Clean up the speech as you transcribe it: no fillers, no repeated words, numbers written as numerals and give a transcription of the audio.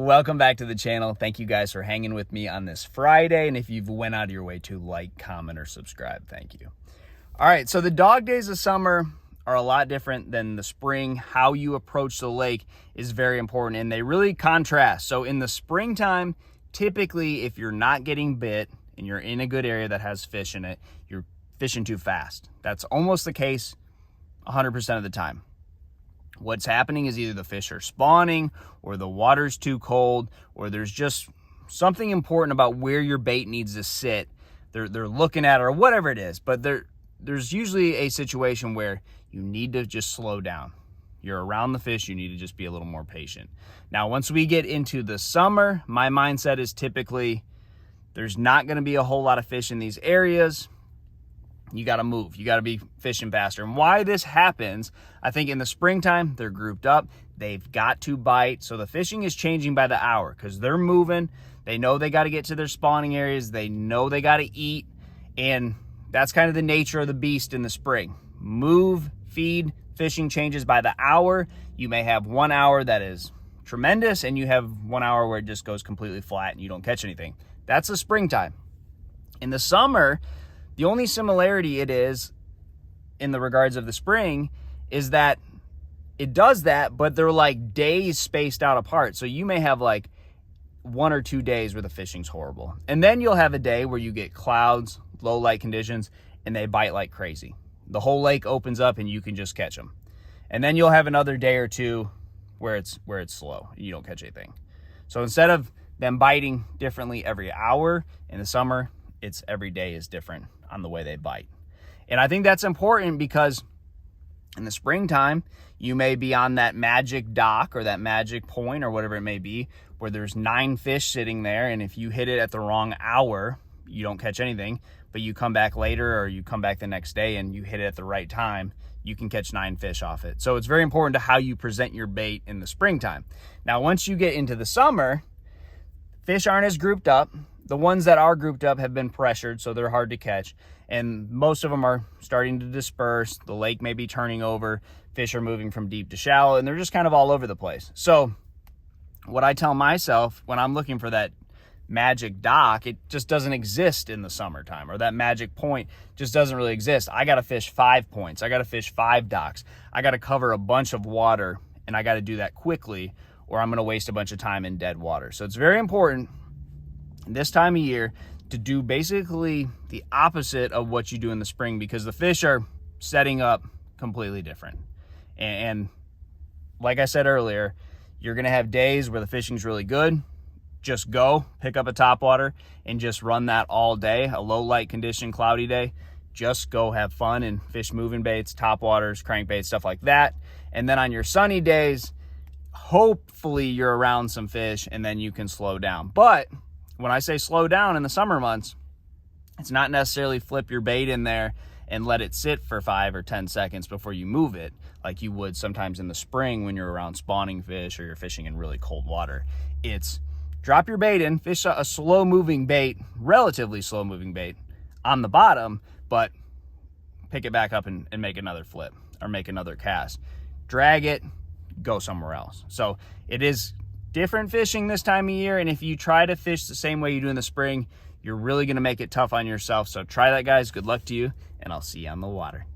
Welcome back to the channel. Thank you guys for hanging with me on this Friday. And if you've went out of your way to like, comment, or subscribe, thank you. All right, so the dog days of summer are a lot different than the spring. How you approach the lake is very important, and they really contrast. So in the springtime, typically, if you're not getting bit and you're in a good area that has fish in it, you're fishing too fast. That's almost the case 100% of the time. What's happening is either the fish are spawning, or the water's too cold, or there's just something important about where your bait needs to sit. They're looking at it, or whatever it is. But there's usually a situation where you need to just slow down. You're around the fish, you need to just be a little more patient. Now, once we get into the summer, my mindset is typically there's not going to be a whole lot of fish in these areas. You got to move. You got to be fishing faster. And why this happens, I think in the springtime, they're grouped up. They've got to bite. So the fishing is changing by the hour because they're moving. They know they got to get to their spawning areas. They know they got to eat. And that's kind of the nature of the beast in the spring. Move, feed, fishing changes by the hour. You may have 1 hour that is tremendous, and you have 1 hour where it just goes completely flat and you don't catch anything. That's the springtime. In the summer, the only similarity it is in the regards of the spring is that it does that, but they're like days spaced out apart. So you may have like 1 or 2 days where the fishing's horrible. And then you'll have a day where you get clouds, low light conditions, and they bite like crazy. The whole lake opens up and you can just catch them. And then you'll have another day or two where it's slow. You don't catch anything. So instead of them biting differently every hour in the summer, it's every day is different on the way they bite. And I think that's important because in the springtime, you may be on that magic dock or that magic point or whatever it may be, where there's 9 fish sitting there. And if you hit it at the wrong hour, you don't catch anything, but you come back later or you come back the next day and you hit it at the right time, you can catch 9 fish off it. So it's very important to how you present your bait in the springtime. Now, once you get into the summer, fish aren't as grouped up. The ones that are grouped up have been pressured, so they're hard to catch. And most of them are starting to disperse. The lake may be turning over. Fish are moving from deep to shallow, and they're just kind of all over the place. So what I tell myself when I'm looking for that magic dock, it just doesn't exist in the summertime, or that magic point just doesn't really exist. I got to fish 5 points. I got to fish 5 docks. I got to cover a bunch of water, and I got to do that quickly, or I'm going to waste a bunch of time in dead water. So it's very important this time of year to do basically the opposite of what you do in the spring, because the fish are setting up completely different. And like I said earlier, you're going to have days where the fishing's really good. Just go pick up a topwater and just run that all day. A low light condition, cloudy day, just go have fun and fish moving baits, topwaters, crankbaits, stuff like that. And then on your sunny days, hopefully you're around some fish and then you can slow down. But when I say slow down in the summer months, it's not necessarily flip your bait in there and let it sit for 5 or 10 seconds before you move it, like you would sometimes in the spring when you're around spawning fish or you're fishing in really cold water. It's drop your bait in, fish a slow moving bait, relatively slow moving bait on the bottom, but pick it back up and make another flip or make another cast. Drag it, go somewhere else. So it is different fishing this time of year, and if you try to fish the same way you do in the spring, you're really going to make it tough on yourself. So try that, guys. Good luck to you, and I'll see you on the water.